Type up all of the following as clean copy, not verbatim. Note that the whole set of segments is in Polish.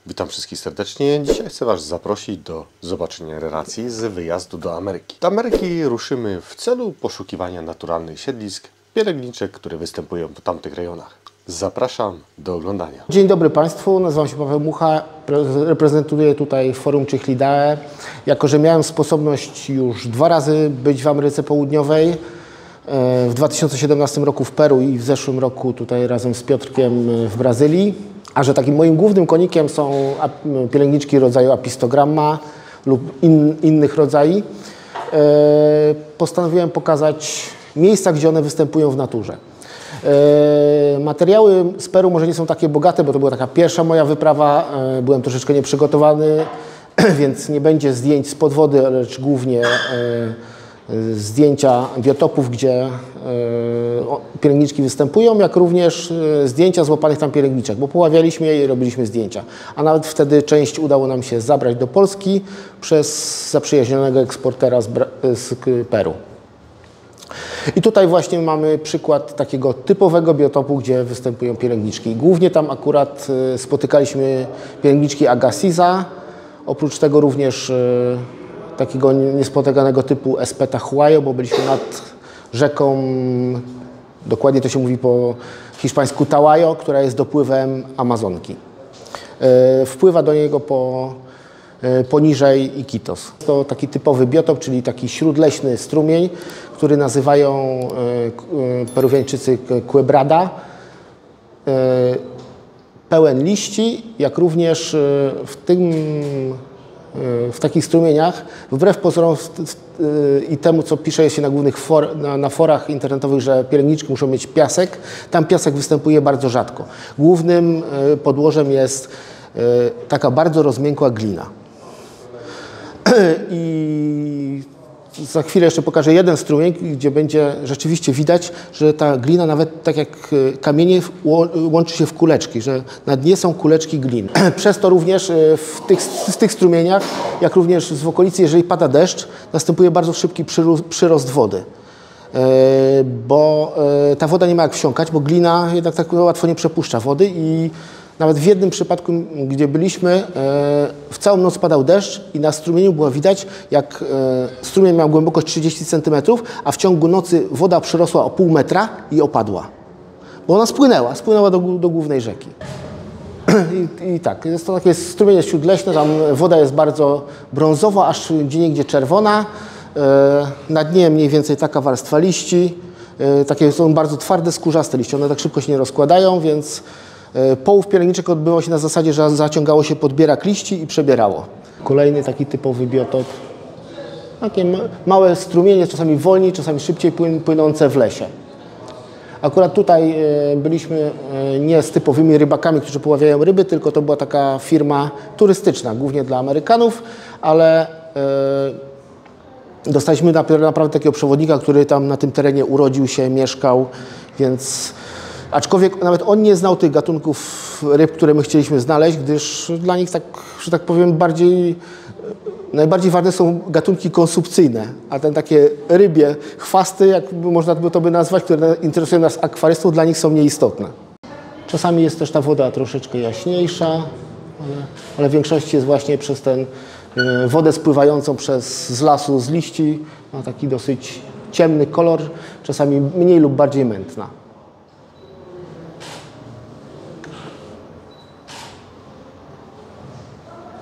Witam wszystkich serdecznie. Dzisiaj chcę Was zaprosić do zobaczenia relacji z wyjazdu do Ameryki. Do Ameryki ruszymy w celu poszukiwania naturalnych siedlisk pielęgniczek, które występują w tamtych rejonach. Zapraszam do oglądania. Dzień dobry Państwu, nazywam się Paweł Mucha, reprezentuję tutaj Forum Cichlidae. Jako że miałem sposobność już 2 razy być w Ameryce Południowej, w 2017 roku w Peru i w zeszłym roku tutaj razem z Piotrkiem w Brazylii, a że takim moim głównym konikiem są pielęgniczki rodzaju Apistogramma lub innych rodzajów, postanowiłem pokazać miejsca, gdzie one występują w naturze. Materiały z Peru może nie są takie bogate, bo to była taka pierwsza moja wyprawa, byłem troszeczkę nieprzygotowany, więc nie będzie zdjęć z podwody, lecz głównie zdjęcia biotopów, gdzie pielęgniczki występują, jak również zdjęcia złapanych tam pielęgniczek, bo poławialiśmy je i robiliśmy zdjęcia. A nawet wtedy część udało nam się zabrać do Polski przez zaprzyjaźnionego eksportera z Peru. I tutaj właśnie mamy przykład takiego typowego biotopu, gdzie występują pielęgniczki. Głównie tam akurat spotykaliśmy pielęgniczki Agassiza, oprócz tego również takiego niespotykanego typu Espeta Huayo, bo byliśmy nad rzeką, dokładnie to się mówi po hiszpańsku Tałajo, która jest dopływem Amazonki. Wpływa do niego poniżej Iquitos. To taki typowy biotop, czyli taki śródleśny strumień, który nazywają Peruwiańczycy Quebrada. Pełen liści, jak również w takich strumieniach, wbrew pozorom i temu, co pisze się na głównych na forach internetowych, że pielęgniczki muszą mieć piasek, tam piasek występuje bardzo rzadko. Głównym podłożem jest taka bardzo rozmiękła glina. I za chwilę jeszcze pokażę jeden strumień, gdzie będzie rzeczywiście widać, że ta glina nawet tak jak kamienie łączy się w kuleczki, że na dnie są kuleczki gliny. Przez to również w tych strumieniach, jak również w okolicy, jeżeli pada deszcz, następuje bardzo szybki przyrost wody. Bo ta woda nie ma jak wsiąkać, bo glina jednak tak łatwo nie przepuszcza wody i nawet w jednym przypadku, gdzie byliśmy, w całą noc padał deszcz i na strumieniu było widać, jak strumień miał głębokość 30 cm, a w ciągu nocy woda przyrosła o pół metra i opadła. Bo ona spłynęła do głównej rzeki. I tak, jest to takie strumienie śródleśne, tam woda jest bardzo brązowa, aż gdzieniegdzie czerwona. Na dnie mniej więcej taka warstwa liści. Takie są bardzo twarde, skórzaste liście, one tak szybko się nie rozkładają, więc połów pielęgniczek odbywał się na zasadzie, że zaciągało się podbierak liści i przebierało. Kolejny taki typowy biotop. Takie małe strumienie, czasami wolniej, czasami szybciej płynące w lesie. Akurat tutaj byliśmy nie z typowymi rybakami, którzy poławiają ryby, tylko to była taka firma turystyczna, głównie dla Amerykanów, ale dostaliśmy naprawdę takiego przewodnika, który tam na tym terenie urodził się, mieszkał, więc aczkolwiek nawet on nie znał tych gatunków ryb, które my chcieliśmy znaleźć, gdyż dla nich, tak, że tak powiem, najbardziej ważne są gatunki konsumpcyjne, a ten takie rybie chwasty, jak można by to nazwać, które interesują nas akwarystów, dla nich są nieistotne. Czasami jest też ta woda troszeczkę jaśniejsza, ale w większości jest właśnie przez tę wodę spływającą z lasu, z liści, ma taki dosyć ciemny kolor, czasami mniej lub bardziej mętna.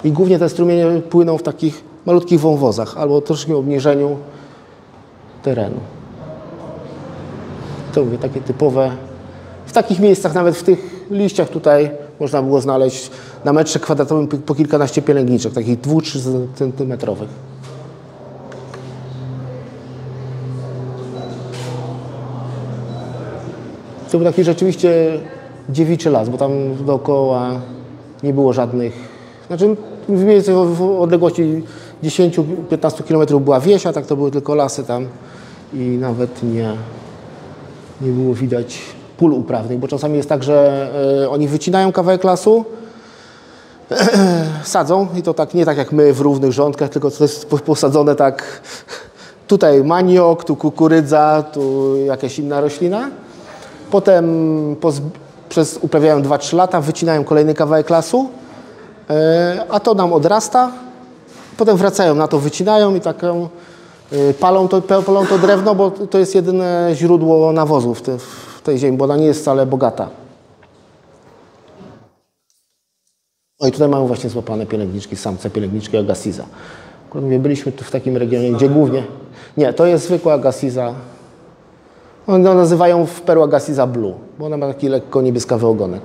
I głównie te strumienie płyną w takich malutkich wąwozach albo troszkę obniżeniu terenu. To mówię, takie typowe. W takich miejscach, nawet w tych liściach tutaj można było znaleźć na metrze kwadratowym po kilkanaście pielęgniczek, takich 2-3 centymetrowych. To był taki rzeczywiście dziewiczy las, bo tam dookoła nie było żadnych. Znaczy w odległości 10-15 km była wieś, a tak to były tylko lasy tam i nawet nie było widać pól uprawnych, bo czasami jest tak, że oni wycinają kawałek lasu, sadzą i to tak nie tak jak my w równych rządkach, tylko to jest posadzone tak, tutaj maniok, tu kukurydza, tu jakaś inna roślina. Potem uprawiają 2-3 lata, wycinają kolejny kawałek lasu, a to nam odrasta, potem wracają na to, wycinają i taką palą to drewno, bo to jest jedyne źródło nawozu w tej ziemi, bo ona nie jest wcale bogata. No i tutaj mamy właśnie złapane pielęgniczki, samce pielęgniczki Agassiza. Mówię, byliśmy tu w takim regionie, gdzie głównie... Nie, to jest zwykła Agassiza. Oni nazywają w Peru Agassiza Blue, bo ona ma taki lekko niebieskawy ogonek.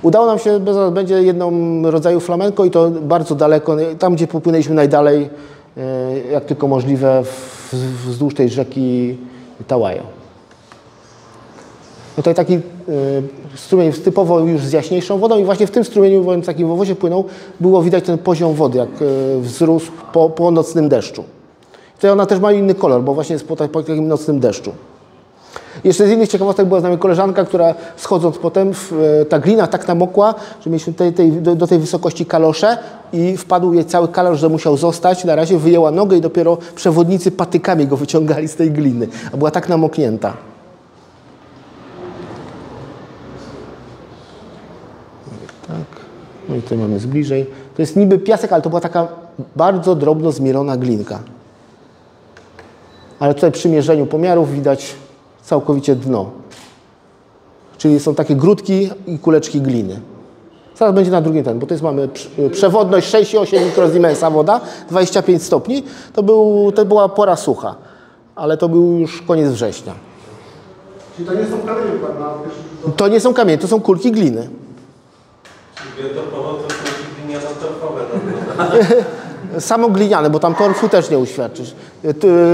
Udało nam się, będzie jedną rodzaju flamenco i to bardzo daleko, tam gdzie popłynęliśmy najdalej, jak tylko możliwe, wzdłuż tej rzeki Tałajo. Tutaj taki strumień typowo już z jaśniejszą wodą i właśnie w tym strumieniu, w takim wozie płynął, było widać ten poziom wody, jak wzrósł po nocnym deszczu. Tutaj ona też ma inny kolor, bo właśnie jest po takim nocnym deszczu. Jeszcze z innych ciekawostek była z nami koleżanka, która schodząc potem, ta glina tak namokła, że mieliśmy do tej wysokości kalosze i wpadł jej cały kalosz, że musiał zostać. Na razie wyjęła nogę i dopiero przewodnicy patykami go wyciągali z tej gliny, a była tak namoknięta. Tak. No i tutaj mamy zbliżej. To jest niby piasek, ale to była taka bardzo drobno zmielona glinka. Ale tutaj przy mierzeniu pomiarów widać całkowicie dno. Czyli są takie grudki i kuleczki gliny. Zaraz będzie na drugim ten, bo to jest mamy przewodność 6,8 mikrosiemensa woda, 25 stopni. To była pora sucha, ale to był już koniec września. Czyli to nie są kamienie, prawda? To nie są kamienie, to są kulki gliny. Biotopowo to są gliniano-torfowe. Samo gliniane, bo tam torfu też nie uświadczysz.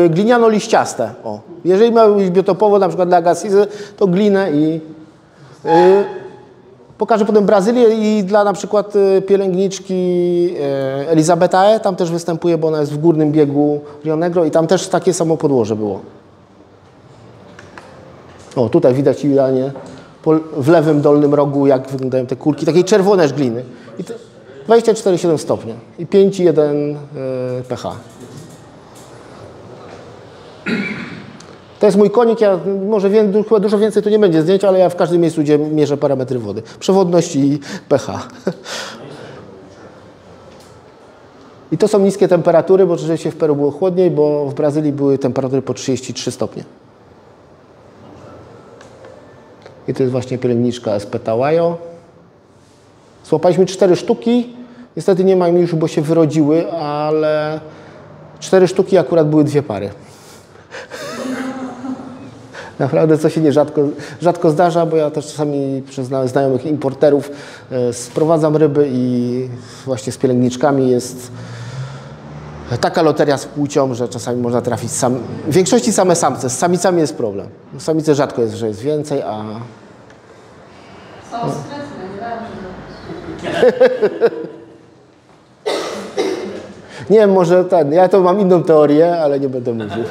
Gliniano-liściaste. O. Jeżeli miały być biotopowo, na przykład dla Agassizy, to glinę i... Pokażę potem Brazylię i dla na przykład pielęgniczki Elizabetae, tam też występuje, bo ona jest w górnym biegu Rio Negro i tam też takie samo podłoże było. O, tutaj widać idealnie w lewym dolnym rogu, jak wyglądają te kulki, takiej czerwonej gliny. I 24,7 stopnia i 5,1 pH. To jest mój konik, ja może chyba dużo więcej tu nie będzie zdjęć, ale ja w każdym miejscu, gdzie mierzę parametry wody. Przewodność i pH. I to są niskie temperatury, bo rzeczywiście w Peru było chłodniej, bo w Brazylii były temperatury po 33 stopnie. I to jest właśnie pielęgniczka SP Tałajo. Złapaliśmy 4 sztuki. Niestety nie mam już, bo się wyrodziły, ale 4 sztuki akurat były 2 pary. Naprawdę, co się rzadko zdarza, bo ja też czasami przez znajomych importerów sprowadzam ryby i właśnie z pielęgniczkami jest taka loteria z płcią, że czasami można trafić w większości same samce. Z samicami jest problem. Z samicy rzadko jest, że jest więcej, a... Są sprytne, nie Nie wiem, może ja to mam inną teorię, ale nie będę mówił.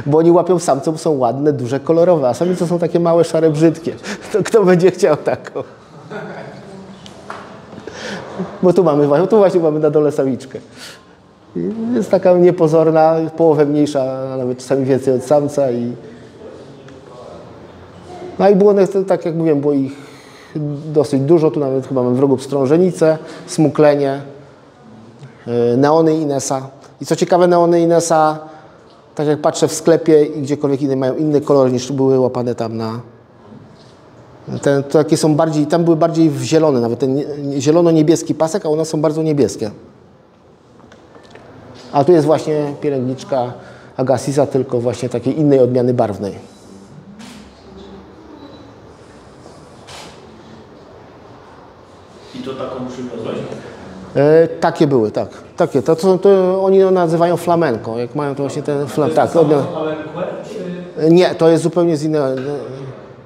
Bo oni łapią samce, bo są ładne, duże, kolorowe, a samice są takie małe, szare, brzydkie. To kto będzie chciał taką? Bo tu właśnie mamy na dole samiczkę. Jest taka niepozorna, połowę mniejsza, a nawet czasami więcej od samca. No i było, tak jak mówiłem, było ich dosyć dużo. Tu nawet chyba mamy w rogu pstrążenicę, smuklenie, neony Inesa. I co ciekawe, neony Inesa, tak jak patrzę w sklepie i gdziekolwiek inne, mają inny kolor niż były łapane tam na... Takie są bardziej, tam były bardziej w zielony, nawet ten zielono-niebieski pasek, a u nas są bardzo niebieskie. A tu jest właśnie pielęgniczka Agassiza, tylko właśnie takiej innej odmiany barwnej. I to taką przywiozłeś? Takie były, tak. Takie. To oni nazywają flamenco. Jak mają to właśnie ten flamenco. Tak, nie, to jest zupełnie z innego.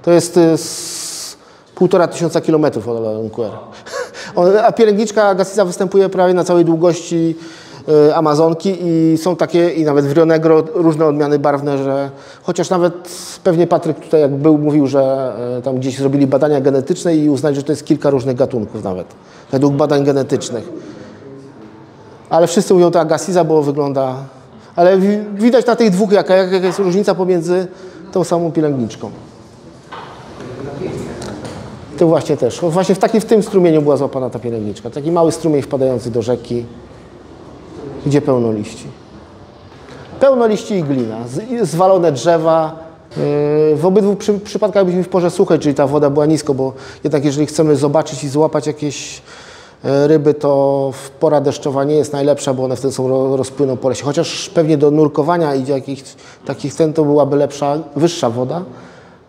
To jest z 1500 kilometrów od Alenquer. A pielęgniczka Agassiza występuje prawie na całej długości Amazonki i są takie, i nawet w Rio Negro, różne odmiany barwne, że chociaż nawet pewnie Patryk tutaj jak był, mówił, że tam gdzieś zrobili badania genetyczne i uznali, że to jest kilka różnych gatunków nawet, według badań genetycznych. Ale wszyscy mówią to Agassiza, bo wygląda... Ale widać na tych dwóch, jaka jest różnica pomiędzy tą samą pielęgniczką. to właśnie też. Właśnie w tym strumieniu była złapana ta pielęgniczka. Taki mały strumień wpadający do rzeki, gdzie pełno liści. Pełno liści i glina, zwalone drzewa. W obydwu przypadkach byliśmy w porze suchej, czyli ta woda była nisko, bo jednak jeżeli chcemy zobaczyć i złapać jakieś ryby, to pora deszczowa nie jest najlepsza, bo one wtedy są rozpłyną po lesie. Chociaż pewnie do nurkowania i do jakichś takich cen to byłaby lepsza, wyższa woda,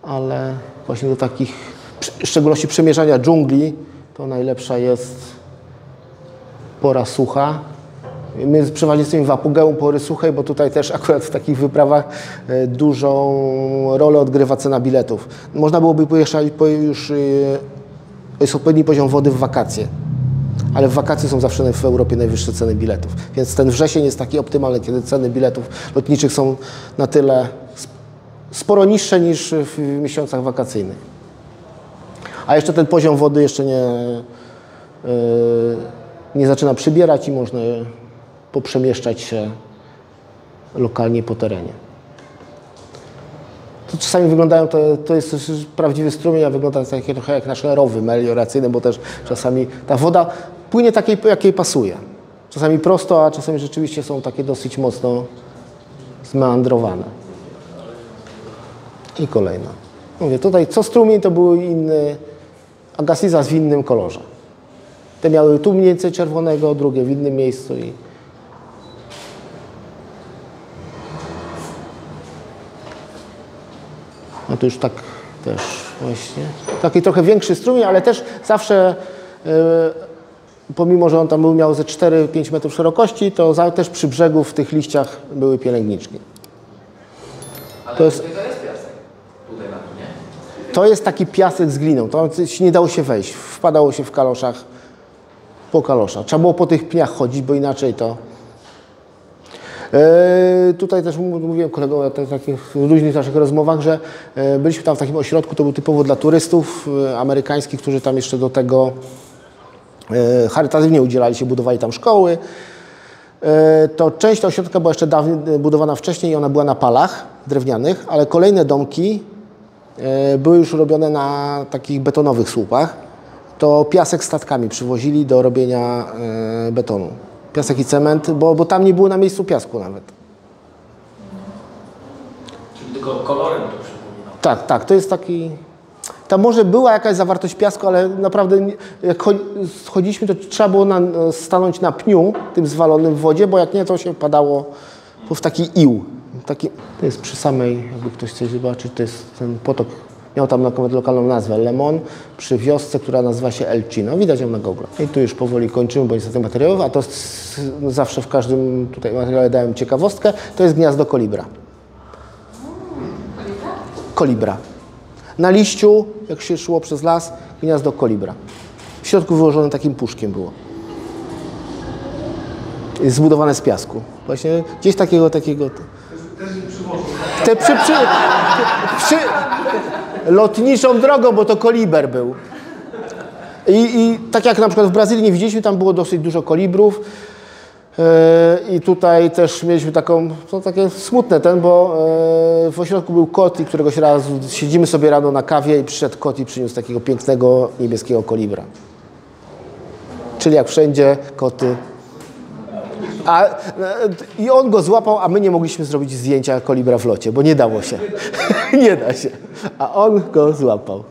ale właśnie do takich, w szczególności przemierzania dżungli, to najlepsza jest pora sucha. My przeważnie jesteśmy w apogeum pory suchej, bo tutaj też akurat w takich wyprawach dużą rolę odgrywa cena biletów. Można byłoby pojechać, już jest odpowiedni poziom wody w wakacje, ale w wakacje są zawsze w Europie najwyższe ceny biletów. Więc ten wrzesień jest taki optymalny, kiedy ceny biletów lotniczych są na tyle sporo niższe niż w miesiącach wakacyjnych. A jeszcze ten poziom wody jeszcze nie zaczyna przybierać i można poprzemieszczać się lokalnie po terenie. To czasami wyglądają, to jest prawdziwy strumień, a wygląda takie trochę jak nasze rowy melioracyjne, bo też czasami ta woda płynie takiej, jakiej pasuje. Czasami prosto, a czasami rzeczywiście są takie dosyć mocno zmeandrowane. I kolejna. Mówię, tutaj co strumień to był inny, Agassiza w innym kolorze. Te miały tu mniej więcej czerwonego, drugie w innym miejscu. No to już tak też właśnie. Taki trochę większy strumień, ale też zawsze, pomimo że on tam miał ze 4-5 metrów szerokości, to też przy brzegu w tych liściach były pielęgniczki. Ale to jest piasek. Tutaj na to, nie? To jest taki piasek z gliną. To nie dało się wejść. Wpadało się w kaloszach, po kaloszach. Trzeba było po tych pniach chodzić, bo inaczej to... Tutaj też mówiłem kolegom w takich różnych naszych rozmowach, że byliśmy tam w takim ośrodku, to był typowo dla turystów amerykańskich, którzy tam jeszcze do tego charytatywnie udzielali się, budowali tam szkoły. To część tego ośrodka była jeszcze dawniej budowana wcześniej i ona była na palach drewnianych, ale kolejne domki były już robione na takich betonowych słupach. To piasek statkami przywozili do robienia betonu. Piasek i cement, bo tam nie było na miejscu piasku nawet. Czyli tylko kolorem to przypomina. Tak, to jest taki... Tam może była jakaś zawartość piasku, ale naprawdę jak schodziliśmy, to trzeba było stanąć na pniu, tym zwalonym w wodzie, bo jak nie, to się padało w taki ił. To jest przy samej, jakby ktoś chce zobaczyć, to jest ten potok. Miał tam nawet lokalną nazwę Lemon, przy wiosce, która nazywa się El Chino. Widać ją na Google. I tu już powoli kończymy, bo niestety materiałów, a to zawsze w każdym tutaj materiale dałem ciekawostkę, to jest gniazdo kolibra. Kolibra. Na liściu, jak się szło przez las, gniazdo kolibra. W środku wyłożone takim puszkiem było. Jest zbudowane z piasku. Właśnie gdzieś takiego... Lotniczą drogą, bo to koliber był. I tak jak na przykład w Brazylii nie widzieliśmy, tam było dosyć dużo kolibrów. I tutaj też mieliśmy taką, to takie smutne bo w ośrodku był kot i któregoś razu siedzimy sobie rano na kawie i przyszedł kot i przyniósł takiego pięknego niebieskiego kolibra. Czyli jak wszędzie koty. I on go złapał, a my nie mogliśmy zrobić zdjęcia kolibra w locie, bo nie dało się. Nie da się. A on go złapał.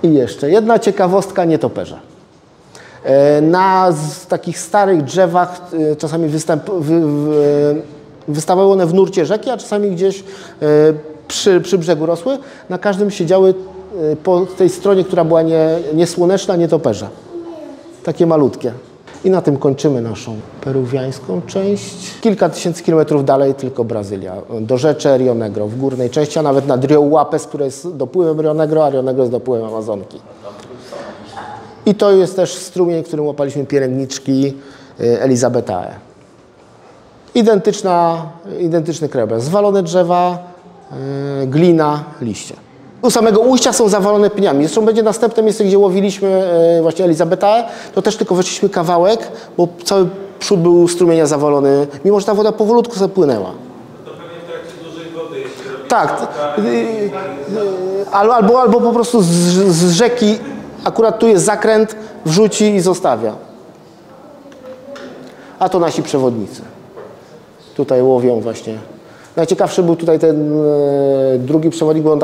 I jeszcze jedna ciekawostka nietoperza. Na takich starych drzewach czasami wystawały one w nurcie rzeki, a czasami gdzieś przy brzegu rosły. Na każdym siedziały po tej stronie, która była niesłoneczna, nietoperze. Takie malutkie. I na tym kończymy naszą peruwiańską część. Kilka tysięcy kilometrów dalej tylko Brazylia. Do rzeczy Rio Negro w górnej części, a nawet nad Rio Łapes, które jest dopływem Rio Negro, a Rio Negro jest dopływem Amazonki. I to jest też strumień, którym łapaliśmy pielęgniczki Elizabethae. Identyczny krajobraz. Zwalone drzewa, glina, liście. U samego ujścia są zawalone pniami. Zresztą będzie następne miejsce, gdzie łowiliśmy właśnie Elizabethae. To też tylko weszliśmy kawałek, bo cały przód był strumienia zawalony, mimo że ta woda powolutku zapłynęła. To pewnie w trakcie dużej wody, jeśli robi Tak, Albo po prostu z rzeki, akurat tu jest zakręt, wrzuci i zostawia. A to nasi przewodnicy. Tutaj łowią właśnie. Najciekawszy był tutaj ten drugi przewodnik, bo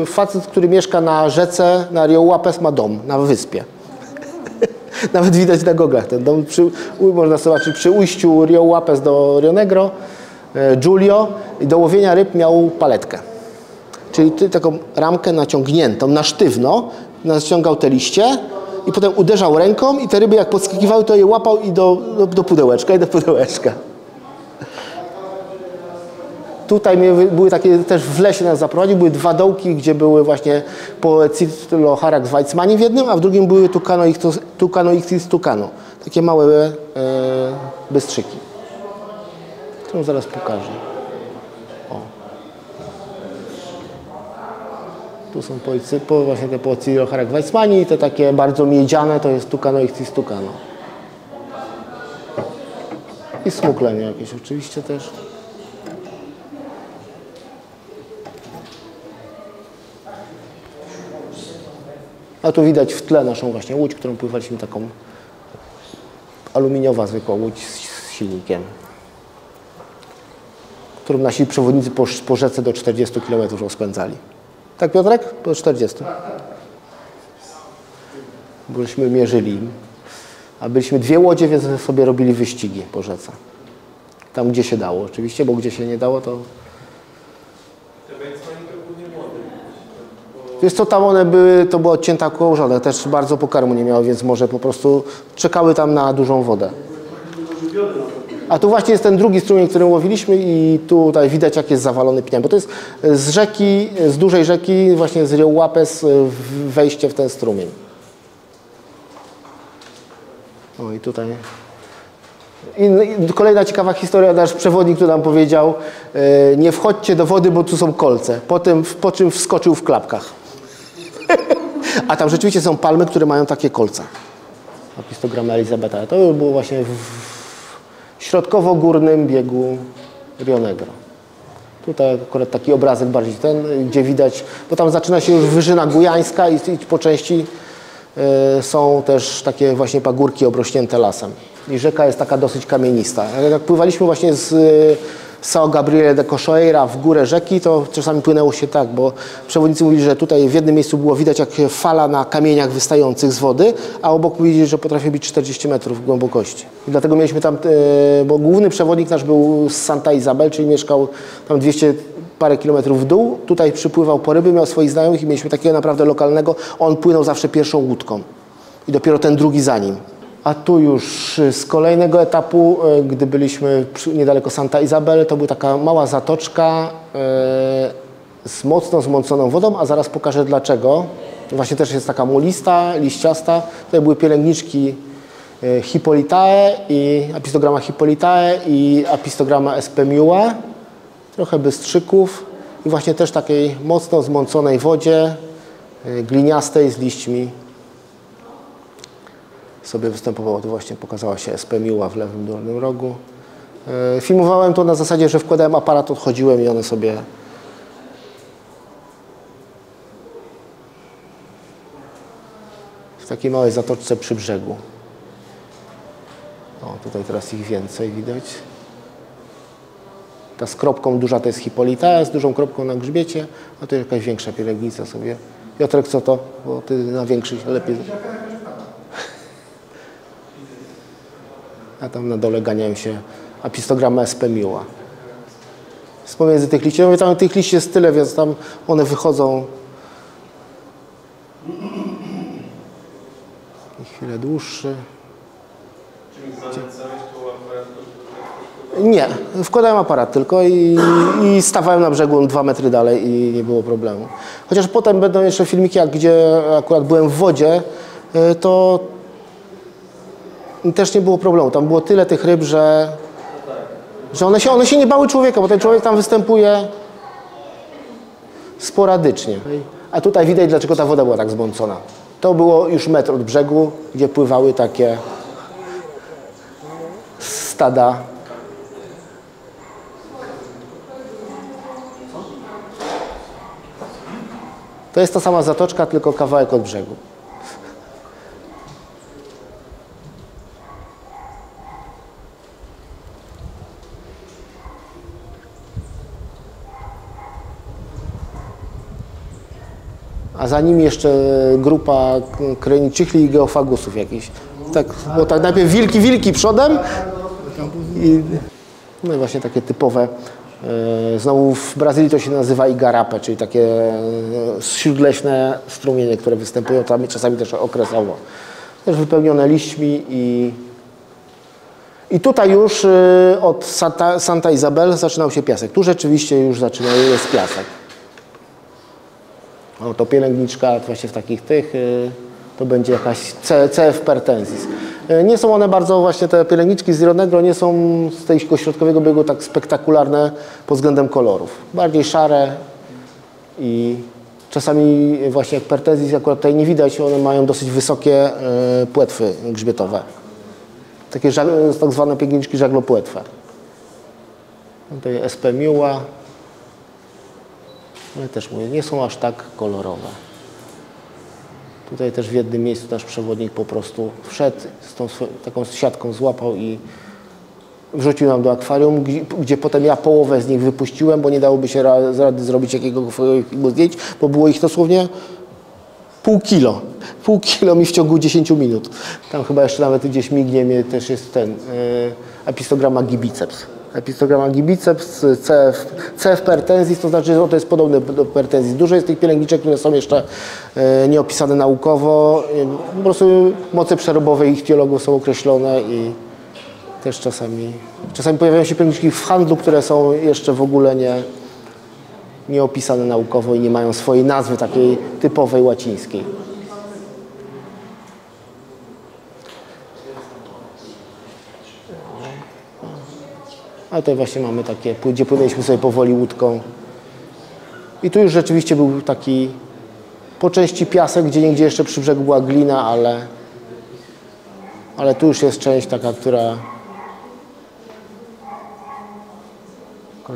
facet, który mieszka na rzece, na Rio Łapes, ma dom na wyspie. Nawet widać na goglach ten dom. Można zobaczyć przy ujściu Rio Łapes do Rio Negro, Giulio, i do łowienia ryb miał paletkę. Czyli taką ramkę naciągniętą na sztywno, naciągał te liście i potem uderzał ręką i te ryby jak podskakiwały, to je łapał i do pudełeczka i do pudełeczka. Tutaj były takie, też w lesie nas zaprowadził, były dwa dołki, gdzie były właśnie Poecilocharax weizmanni w jednym, a w drugim były Tucanoichthys tucano. Takie małe bystrzyki, którą zaraz pokażę. O. Tu są właśnie te Poecilocharax weizmanni i te takie bardzo miedziane to jest Tucanoichthys tucano. I smuklenie jakieś oczywiście też. A tu widać w tle naszą właśnie łódź, którą pływaliśmy, taką aluminiowa zwykła łódź z silnikiem, którą nasi przewodnicy po rzece do 40 km rozpędzali. Tak, Piotrek? Do 40. Bośmy mierzyli im. A byliśmy dwie łodzie, więc sobie robili wyścigi po rzece. Tam, gdzie się dało oczywiście, bo gdzie się nie dało, to... Wiesz co, tam one były, to była odcięta kołżone, też bardzo pokarmu nie miały, więc może po prostu czekały tam na dużą wodę. A tu właśnie jest ten drugi strumień, którym łowiliśmy i tutaj widać, jak jest zawalony pniami, bo to jest z rzeki, z dużej rzeki, właśnie z Rio Łapes, wejście w ten strumień. O i tutaj... I kolejna ciekawa historia, nasz przewodnik tu nam powiedział, nie wchodźcie do wody, bo tu są kolce, po czym wskoczył w klapkach. A tam rzeczywiście są palmy, które mają takie kolca. Apistogramma Elizabethae. To było właśnie w środkowo-górnym biegu Rio Negro. Tutaj akurat taki obrazek bardziej ten, gdzie widać, bo tam zaczyna się już wyżyna gujańska i po części są też takie właśnie pagórki obrośnięte lasem. I rzeka jest taka dosyć kamienista. Jak pływaliśmy właśnie z São Gabriel de Cachoeira w górę rzeki, to czasami płynęło się tak, bo przewodnicy mówili, że tutaj w jednym miejscu było widać jak fala na kamieniach wystających z wody, a obok mówili, że potrafi być 40 metrów głębokości. I dlatego mieliśmy tam, bo główny przewodnik nasz był z Santa Isabel, czyli mieszkał tam 200 parę kilometrów w dół, tutaj przypływał po ryby, miał swoich znajomych i mieliśmy takiego naprawdę lokalnego, on płynął zawsze pierwszą łódką i dopiero ten drugi za nim. A tu już z kolejnego etapu, gdy byliśmy niedaleko Santa Isabel, to była taka mała zatoczka z mocno zmąconą wodą, a zaraz pokażę dlaczego. Właśnie też jest taka mulista, liściasta. Tutaj były pielęgniczki Hippolytae i Apistogramma Hippolytae i Apistogramma Espemiua. Trochę bystrzyków i właśnie też takiej mocno zmąconej wodzie, gliniastej z liśćmi. Sobie występowało, tu właśnie pokazała się Espemiua w lewym dolnym rogu. Filmowałem to na zasadzie, że wkładałem aparat, odchodziłem i one sobie w takiej małej zatoczce przy brzegu. O, tutaj teraz ich więcej widać. Ta z kropką duża to jest Hippolytae, z dużą kropką na grzbiecie, a tu jakaś większa pielęgnica sobie. Piotrek, co to? Bo ty na większych lepiej... A tam na dole ganiają się Apistogramma Espemiua. Z pomiędzy tych liści, no tam tych liści jest tyle, więc tam one wychodzą i chwilę dłuższe. Nie, wkładałem aparat tylko i stawałem na brzegu 2 metry dalej i nie było problemu. Chociaż potem będą jeszcze filmiki, gdzie akurat byłem w wodzie, to też nie było problemu. Tam było tyle tych ryb, że one się nie bały człowieka, bo ten człowiek tam występuje sporadycznie. A tutaj widać, dlaczego ta woda była tak zmącona. To było już metr od brzegu, gdzie pływały takie stada. To jest ta sama zatoczka, tylko kawałek od brzegu. A za nim jeszcze grupa kreniczychli i geofagusów jakichś. Tak, bo tak najpierw wilki przodem no i właśnie takie typowe. Znowu w Brazylii to się nazywa igarapé, czyli takie śródleśne strumienie, które występują tam czasami też okresowo. Też wypełnione liśćmi i tutaj już od Santa Isabel zaczynał się piasek. Tu rzeczywiście już jest piasek. No to pielęgniczka właśnie w takich tych, to będzie jakaś CF pertensis. Nie są one bardzo, właśnie te pielęgniczki z Rio Negro nie są z tego środkowego biegu tak spektakularne pod względem kolorów. Bardziej szare i czasami właśnie jak pertensis akurat tutaj nie widać, one mają dosyć wysokie płetwy grzbietowe. Takie tak zwane pielęgniczki żaglopłetwe. Tutaj SP Miła. Ale też mówię, nie są aż tak kolorowe. Tutaj też w jednym miejscu nasz przewodnik po prostu wszedł, z tą taką siatką złapał i wrzucił nam do akwarium, gdzie potem ja połowę z nich wypuściłem, bo nie dałoby się rady zrobić jakiegoś zdjęć, bo było ich dosłownie pół kilo mi w ciągu 10 minut. Tam chyba jeszcze nawet gdzieś mignie też jest ten Apistogramma gibiceps. Apistogramma gibiceps, CF pertensis, to znaczy, że to jest podobne do pertensis. Dużo jest tych pielęgniczek, które są jeszcze nieopisane naukowo. Po prostu moce przerobowe ichtiologów są określone i też czasami pojawiają się pielęgniczki w handlu, które są jeszcze w ogóle nieopisane naukowo i nie mają swojej nazwy takiej typowej łacińskiej. A tutaj właśnie mamy takie, gdzie płynęliśmy sobie powoli łódką. I tu już rzeczywiście był taki po części piasek, gdzie niegdzie jeszcze przy brzegu była glina, ale tu już jest część taka, która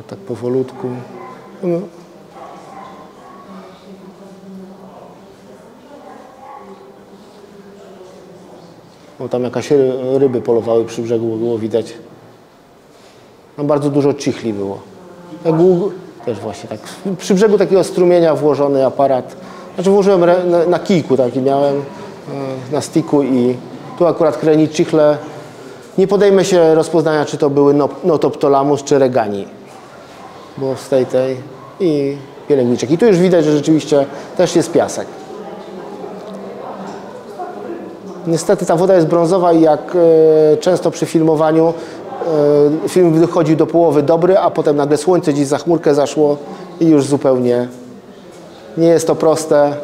tak powolutku. No, tam jakaś ryby polowały przy brzegu, było widać. No, bardzo dużo chichli było. Też właśnie tak. Przy brzegu takiego strumienia włożony aparat. Znaczy włożyłem na kijku taki miałem, na sticku i tu akurat kreni chichle. Nie podejmę się rozpoznania, czy to były Notoptolamus czy Regani. Bo z tej i pielęgniczek. I tu już widać, że rzeczywiście też jest piasek. Niestety ta woda jest brązowa i jak często przy filmowaniu film wychodził do połowy dobry, a potem nagle słońce gdzieś za chmurkę zaszło i już zupełnie nie jest to proste.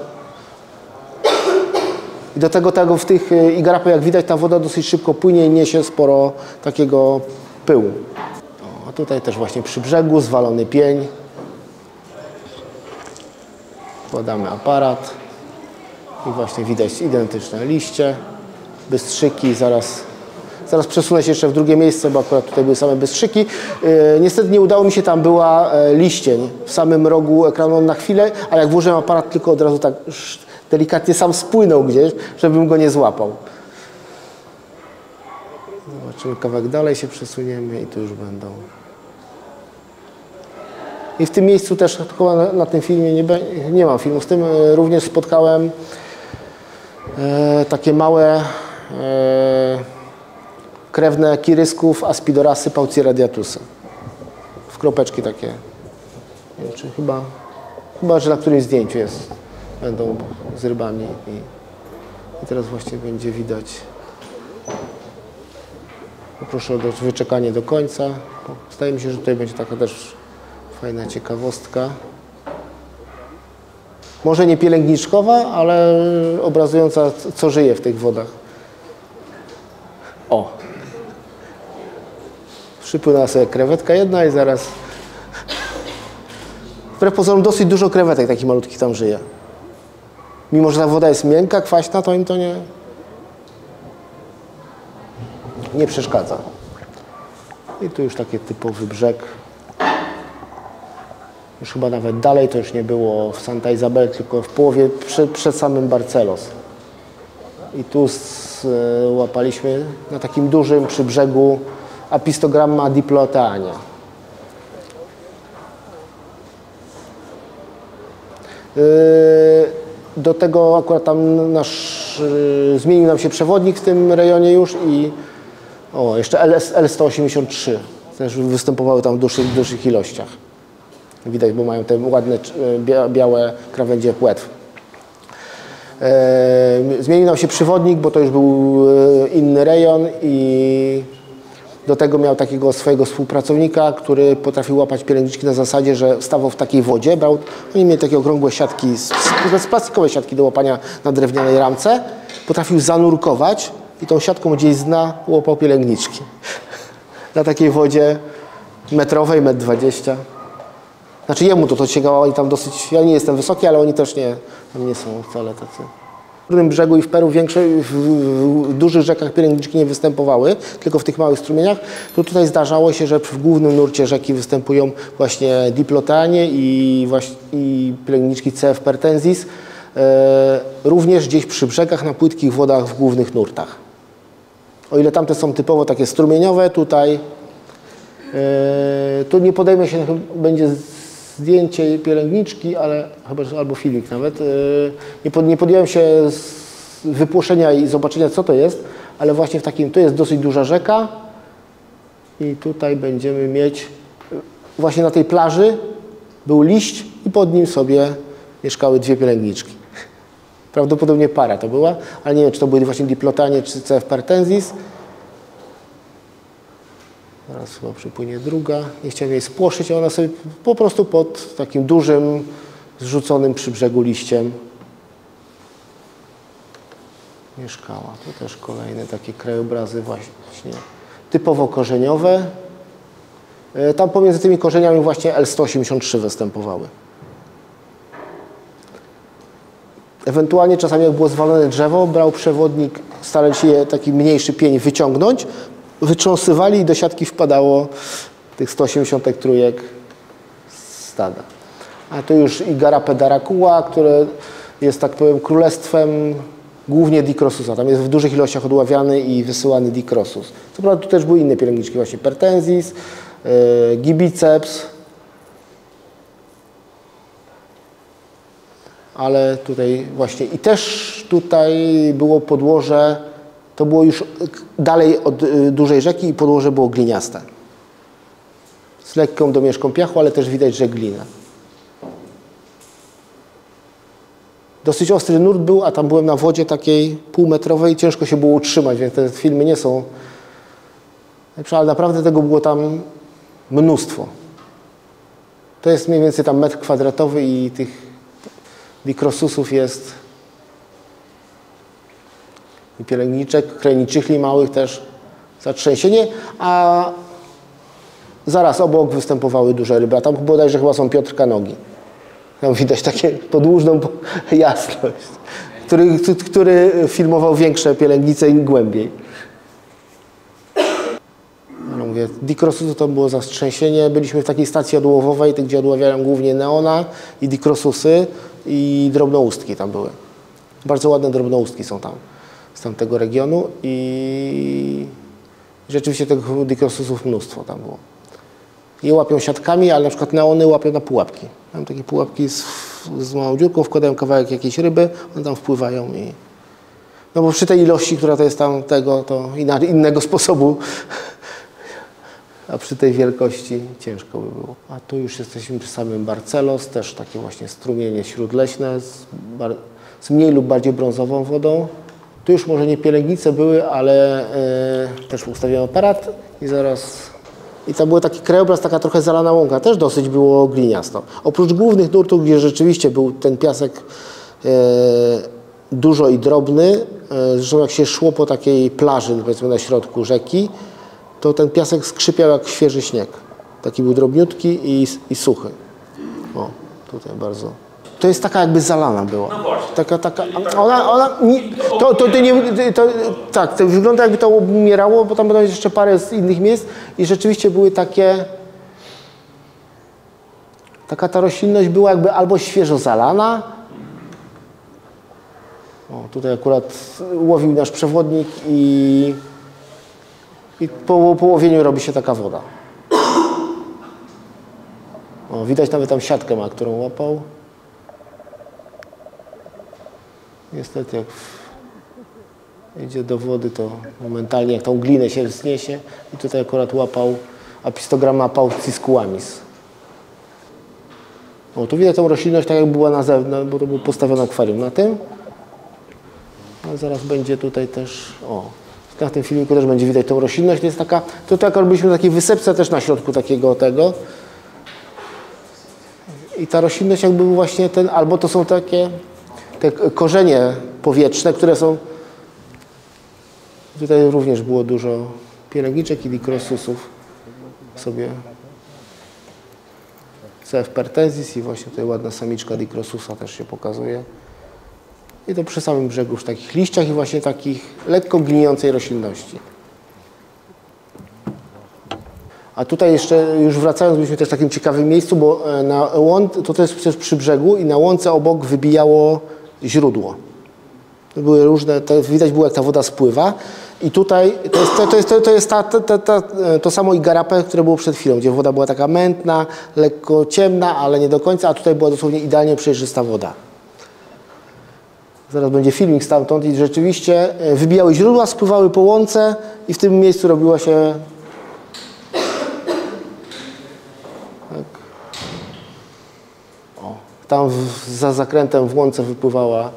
I do tego w tych igarapach, jak widać, ta woda dosyć szybko płynie i niesie sporo takiego pyłu. A tutaj też właśnie przy brzegu zwalony pień. Wkładamy aparat i właśnie widać identyczne liście, bystrzyki, zaraz przesunę się jeszcze w drugie miejsce, bo akurat tutaj były same bystrzyki. Niestety nie udało mi się, tam była liścień w samym rogu ekranu na chwilę, a jak włożyłem aparat, tylko od razu tak delikatnie sam spłynął gdzieś, żebym go nie złapał. Zobaczymy, kawałek dalej się przesuniemy i tu już będą. I w tym miejscu też, chyba na tym filmie nie mam filmu, z tym również spotkałem takie małe krewne kirysków Aspidorasy pauciradiatusa. W kropeczki takie. Nie wiem, czy chyba, że na którymś zdjęciu będą z rybami. I teraz właśnie będzie widać. Poproszę o wyczekanie do końca. Wydaje mi się, że tutaj będzie taka też fajna ciekawostka. Może nie pielęgniczkowa, ale obrazująca, co żyje w tych wodach. O! Przypłynęła sobie krewetka jedna i zaraz... Wbrew pozorom dosyć dużo krewetek takich malutkich tam żyje. Mimo że ta woda jest miękka, kwaśna, to im to nie przeszkadza. I tu już taki typowy brzeg. Już chyba nawet dalej, to już nie było w Santa Isabel, tylko w połowie przed samym Barcelos. I tu łapaliśmy na takim dużym przy brzegu Apistogramma diploteania. Do tego akurat tam zmienił nam się przewodnik w tym rejonie już i jeszcze L183 też występowały tam w dużych ilościach. Widać, bo mają te ładne białe krawędzie płetw. Zmienił nam się przewodnik, bo to już był inny rejon i do tego miał takiego swojego współpracownika, który potrafił łapać pielęgniczki na zasadzie, że stawał w takiej wodzie, oni mieli takie okrągłe siatki, plastikowe siatki do łapania na drewnianej ramce, potrafił zanurkować i tą siatką gdzieś z dna łapał pielęgniczki. Na takiej wodzie metrowej, 1,20 m. Znaczy jemu to sięgało, oni tam dosyć, ja nie jestem wysoki, ale oni też nie są wcale tacy. W Górnym Brzegu i w Peru w dużych rzekach pielęgniczki nie występowały, tylko w tych małych strumieniach. To tutaj zdarzało się, że w głównym nurcie rzeki występują właśnie diploteanie i pielęgniczki CF pertensis, również gdzieś przy brzegach, na płytkich wodach w głównych nurtach. O ile tamte są typowo takie strumieniowe, tutaj tu nie podejmę się, będzie zdjęcie pielęgniczki, ale chyba, albo filmik nawet. Nie podjąłem się wypłoszenia i zobaczenia, co to jest, ale właśnie w takim, to jest dosyć duża rzeka i tutaj będziemy mieć, właśnie na tej plaży był liść i pod nim sobie mieszkały dwie pielęgniczki. Prawdopodobnie para to była, ale nie wiem, czy to były właśnie diplotanie, czy CF pertensis. Zaraz chyba przypłynie druga. Nie chciałem jej spłoszyć, a ona sobie po prostu pod takim dużym, zrzuconym przy brzegu liściem mieszkała. To też kolejne takie krajobrazy właśnie typowo korzeniowe. Tam pomiędzy tymi korzeniami właśnie L183 występowały. Ewentualnie czasami jak było zwalone drzewo, brał przewodnik, starali się taki mniejszy pień wyciągnąć, wytrząsywali i do siatki wpadało tych 183 stada. A tu już Igarapé d'Aracua, które jest, tak powiem, królestwem głównie Dicrosusa. Tam jest w dużych ilościach odławiany i wysyłany Dicrosus. Co prawda tu też były inne pielęgniczki, właśnie pertensis, Gibiceps, ale tutaj właśnie i też tutaj było podłoże, to było już dalej od dużej rzeki i podłoże było gliniaste. Z lekką domieszką piachu, ale też widać, że glina. Dosyć ostry nurt był, a tam byłem na wodzie takiej półmetrowej, ciężko się było utrzymać, więc te filmy nie są lepsze, ale naprawdę tego było tam mnóstwo. To jest mniej więcej tam metr kwadratowy i tych Dicrosusów jest i pielęgniczek, krajniczychli małych też zatrzęsienie, a zaraz obok występowały duże ryby, a tam bodajże chyba są Piotrka nogi. Tam widać takie podłużną jasność, który filmował większe pielęgnice i głębiej. No mówię, Dicrosusu to było zastrzęsienie. Byliśmy w takiej stacji odłowowej, gdzie odławiają głównie neona i Dicrosusy i drobnoustki tam były. Bardzo ładne drobnoustki są tam, z tamtego regionu i rzeczywiście tych Dicrosusów mnóstwo tam było. Je łapią siatkami, ale na przykład neony łapią na pułapki. Mam takie pułapki z małą dziurką, wkładają kawałek jakiejś ryby, one tam wpływają i... No bo przy tej ilości, która to jest tam tego, to innego sposobu, a przy tej wielkości ciężko by było. A tu już jesteśmy przy samym Barcelos, też takie właśnie strumienie śródleśne z mniej lub bardziej brązową wodą. Tu już może nie pielęgnice były, ale też ustawiłem aparat i zaraz... I tam był taki krajobraz, taka trochę zalana łąka, też dosyć było gliniasto. Oprócz głównych nurtów, gdzie rzeczywiście był ten piasek dużo i drobny, zresztą jak się szło po takiej plaży, powiedzmy na środku rzeki, to ten piasek skrzypiał jak świeży śnieg. Taki był drobniutki i suchy. O, tutaj bardzo... To jest taka jakby zalana była. No właśnie. Taka, tak, to wygląda jakby to umierało, bo tam będą jeszcze parę z innych miejsc i rzeczywiście były takie Taka ta roślinność była jakby albo świeżo zalana. O, tutaj akurat łowił nasz przewodnik i po łowieniu robi się taka woda. O, widać nawet tam siatkę ma, którą łapał. Niestety jak idzie do wody, to momentalnie jak tą glinę się wzniesie i tutaj akurat łapał Apistogramma pauciscuamis. O, tu widać tą roślinność tak jak była na zewnątrz, bo to było postawione akwarium na tym. A zaraz będzie tutaj też, o, na tym filmiku też będzie widać tą roślinność. To jest taka, to tak robiliśmy takiej wysepce też na środku takiego tego. I ta roślinność jakby właśnie ten, albo to są takie te korzenie powietrzne, które są, tutaj również było dużo pielęgniczek i dicrosusów sobie CF pertensis i właśnie tutaj ładna samiczka dicrosusa też się pokazuje. I to przy samym brzegu w takich liściach i właśnie takich lekko gnijącej roślinności. A tutaj jeszcze, już wracając, byliśmy też w takim ciekawym miejscu, bo to jest przecież przy brzegu i na łące obok wybijało źródło. To były różne, widać było jak ta woda spływa. I tutaj to jest to samo igarapé, które było przed chwilą, gdzie woda była taka mętna, lekko ciemna, ale nie do końca, a tutaj była dosłownie idealnie przejrzysta woda. Zaraz będzie filmik stamtąd i rzeczywiście wybijały źródła, spływały po łące i w tym miejscu robiła się tak. O, tam za zakrętem w łące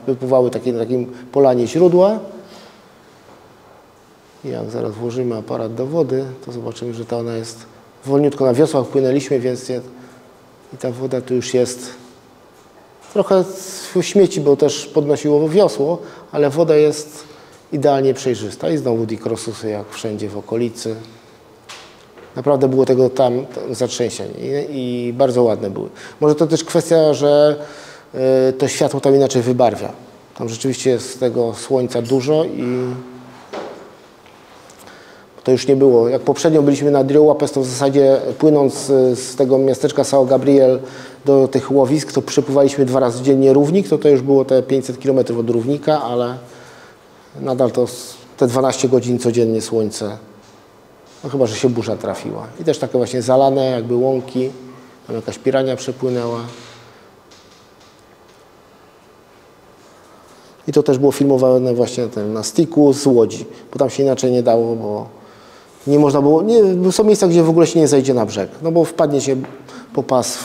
wypływały na takim polanie źródła. I jak zaraz włożymy aparat do wody, to zobaczymy, że ona jest wolniutko na wiosłach płynęliśmy, więc i ta woda tu już jest trochę śmieci, bo też podnosiło wiosło, ale woda jest idealnie przejrzysta. I znowu dicrosusy jak wszędzie w okolicy. Naprawdę było tego tam zatrzęsień i bardzo ładne były. Może to też kwestia, że to światło tam inaczej wybarwia. Tam rzeczywiście jest tego słońca dużo i to już nie było. Jak poprzednio byliśmy na Rio Łapes, to w zasadzie płynąc z tego miasteczka São Gabriel do tych łowisk, to przepływaliśmy 2 razy dziennie równik, to już było te 500 km od równika, ale nadal to te 12 godzin codziennie słońce, no chyba, że się burza trafiła. I też takie właśnie zalane jakby łąki, tam jakaś pirania przepłynęła. I to też było filmowane właśnie na sticku z Łodzi, bo tam się inaczej nie dało, bo nie można było, są miejsca, gdzie w ogóle się nie zejdzie na brzeg, no bo wpadnie się po pas.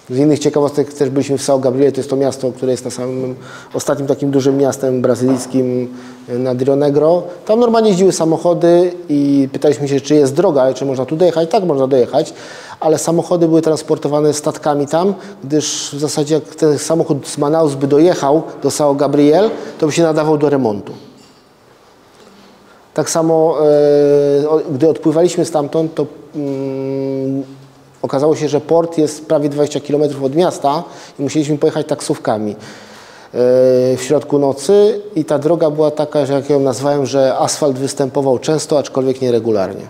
Z innych ciekawostek też byliśmy w São Gabriel, to jest to miasto, które jest na samym ostatnim takim dużym miastem brazylijskim nad Rio Negro. Tam normalnie jeździły samochody i pytaliśmy się, czy jest droga, czy można tu dojechać. Tak, można dojechać, ale samochody były transportowane statkami tam, gdyż w zasadzie jak ten samochód z Manaus by dojechał do São Gabriel, to by się nadawał do remontu. Tak samo, gdy odpływaliśmy stamtąd, to okazało się, że port jest prawie 20 km od miasta i musieliśmy pojechać taksówkami w środku nocy i ta droga była taka, że jak ją nazwałem, że asfalt występował często, aczkolwiek nieregularnie.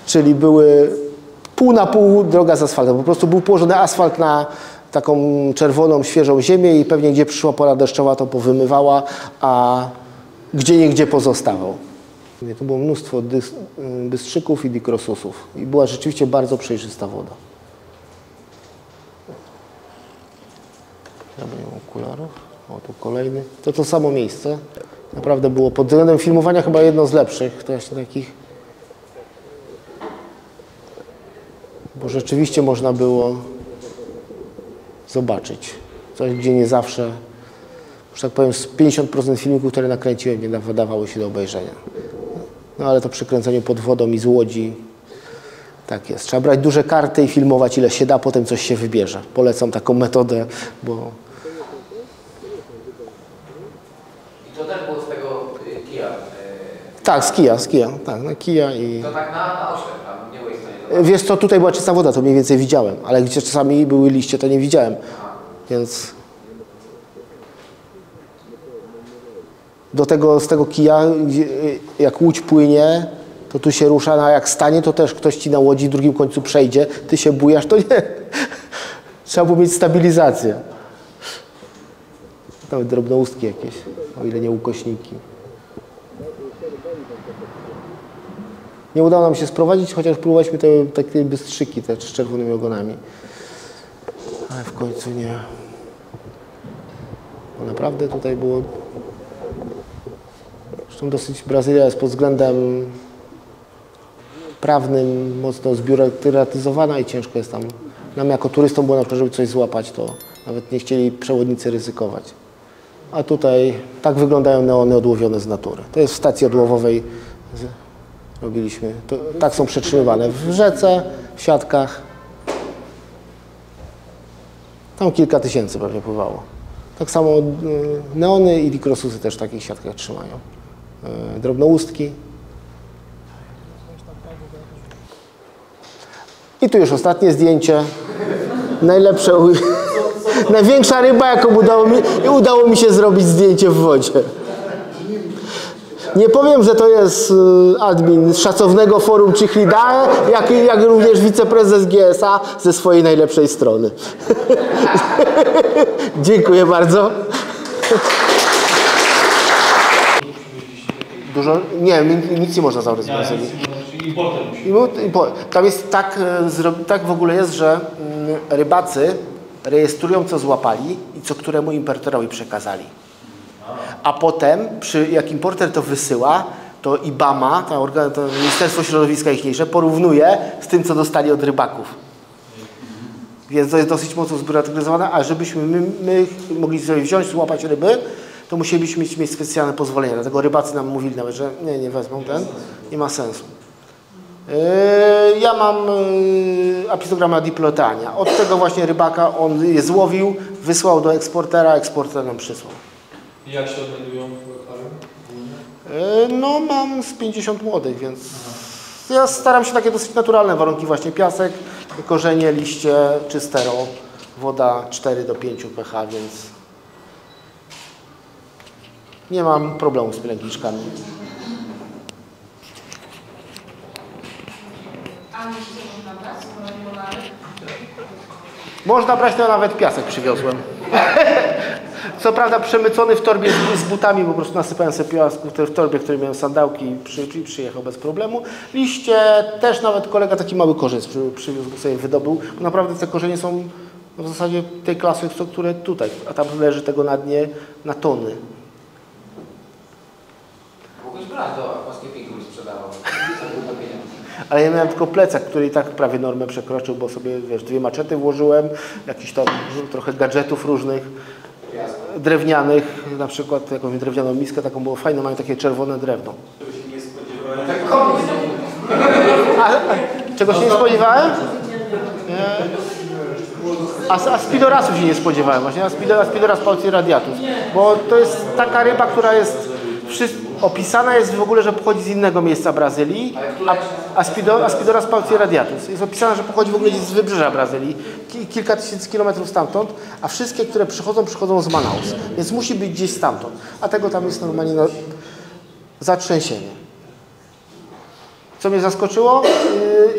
Czyli były pół na pół droga z asfaltem. Po prostu był położony asfalt na taką czerwoną, świeżą ziemię i pewnie gdzie przyszła pora deszczowa, to powymywała, a gdzieniegdzie pozostawał. Tu było mnóstwo bystrzyków i dicrosusów i była rzeczywiście bardzo przejrzysta woda. Ja nie mam okularów. O, tu kolejny. To samo miejsce. Naprawdę było pod względem filmowania chyba jedno z lepszych. To właśnie takich. Bo rzeczywiście można było zobaczyć coś, gdzie nie zawsze, że tak powiem, z 50% filmików, które nakręciłem, nie wydawało się do obejrzenia. No ale to przy kręceniu pod wodą i z łodzi tak jest. Trzeba brać duże karty i filmować ile się da, potem coś się wybierze. Polecam taką metodę, bo... I to też było z tego kija? Tak, z kija, tak, na kija i... To tak na oślep, a nie było ich to. Wiesz co, tutaj była czysta woda, to mniej więcej widziałem, ale gdzie czasami były liście, to nie widziałem, więc... Z tego kija, jak łódź płynie, to tu się rusza, a jak stanie, to też ktoś ci na łodzi w drugim końcu przejdzie, ty się bujasz, to nie. Trzeba było mieć stabilizację. Nawet drobnoustki jakieś, o ile nie ukośniki. Nie udało nam się sprowadzić, chociaż próbowaliśmy te takie bystrzyki, te z czerwonymi ogonami. Ale w końcu nie. Bo naprawdę tutaj było... Zresztą dosyć Brazylia jest pod względem prawnym mocno zbiurokratyzowana i ciężko jest tam. Nam jako turystom było na przykład, żeby coś złapać, to nawet nie chcieli przewodnicy ryzykować. A tutaj tak wyglądają neony odłowione z natury. To jest w stacji odłowowej. Robiliśmy. To, tak są przetrzymywane w rzece, w siatkach. Tam kilka tysięcy pewnie pływało. Tak samo neony i dikrosusy też w takich siatkach trzymają. Drobnoustki. I tu już ostatnie zdjęcie. Najlepsze, największa ryba, jaką udało mi się zrobić zdjęcie w wodzie. Nie powiem, że to jest admin z szacownego forum Chiclidae, jak również wiceprezes GSA ze swojej najlepszej strony. Dziękuję bardzo. Dużo? Nie, nic nie można zabrać z Brazylii. Tam jest tak w ogóle jest, że rybacy rejestrują, co złapali i co któremu importerowi przekazali. A potem, jak importer to wysyła, to IBAMA, to Ministerstwo Środowiska ichniejsze, porównuje z tym, co dostali od rybaków. Więc to jest dosyć mocno zbiurokratyzowane, a żebyśmy my mogli sobie wziąć, złapać ryby, to musielibyśmy mieć specjalne pozwolenia. Dlatego rybacy nam mówili nawet, że nie wezmą nie ma sensu. Ja mam apistogramma diplotania. Od tego właśnie rybaka on je złowił, wysłał do eksportera, eksporter nam przysłał. I jak się odnajdują w akwarium? No mam z 50 młodych, więc ja staram się takie dosyć naturalne warunki właśnie. Piasek, korzenie, liście, czystero, woda 4 do 5 pH, więc nie mam problemu z pielęgniczkami. A liście można brać? Można brać, to nawet piasek przywiozłem. Co prawda przemycony w torbie z butami, po prostu nasypałem sobie piasku w torbie, w której miałem sandałki i przyjechał bez problemu. Liście też nawet kolega taki mały korzeń przywiózł, sobie wydobył, bo naprawdę te korzenie są w zasadzie tej klasy, które tutaj, a tam leży tego na dnie na tony. Mógłbyś brać do aquascapingu i sprzedawał. Ale ja miałem tylko plecak, który i tak prawie normę przekroczył, bo sobie, wiesz, 2 maczety włożyłem, jakiś tam trochę gadżetów różnych, drewnianych, na przykład jakąś drewnianą miskę, taką było fajne, mają takie czerwone drewno. Czego się nie spodziewałem? A spidorasów się nie spodziewałem właśnie, Aspidoras pauci radiatus, bo to jest taka ryba, która jest opisana jest w ogóle, że pochodzi z innego miejsca Brazylii, Aspidoras pauci radiatus. Jest opisana, że pochodzi w ogóle z wybrzeża Brazylii, kilka tysięcy kilometrów stamtąd, a wszystkie, które przychodzą z Manaus, więc musi być gdzieś stamtąd, a tego tam jest normalnie zatrzęsienie. Co mnie zaskoczyło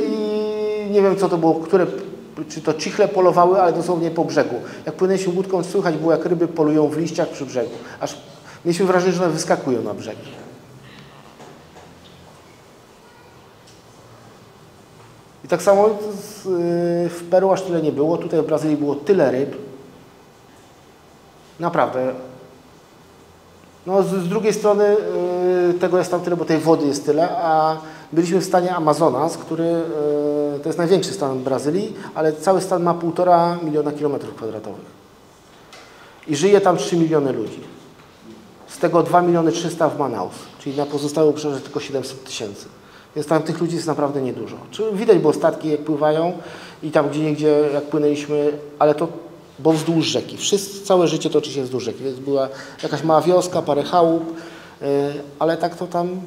i nie wiem, co to było, czy to chichle polowały, ale dosłownie po brzegu. Jak płynęliśmy łódką, słychać było, jak ryby polują w liściach przy brzegu. Aż mieliśmy wrażenie, że one wyskakują na brzeg. I tak samo w Peru aż tyle nie było. Tutaj w Brazylii było tyle ryb. Naprawdę. No, z drugiej strony tego jest tam tyle, bo tej wody jest tyle, a byliśmy w stanie Amazonas, który to jest największy stan Brazylii, ale cały stan ma 1,5 miliona kilometrów kwadratowych. I żyje tam 3 miliony ludzi. Z tego 2 miliony 300 w Manaus, czyli na pozostałe obszarze tylko 700 tysięcy. Więc tam tych ludzi jest naprawdę niedużo. Widać było statki, jak pływają i tam gdzieniegdzie, jak płynęliśmy, ale to bo wzdłuż rzeki. Całe życie toczy się wzdłuż rzeki. Więc była jakaś mała wioska, parę chałup, ale tak to tam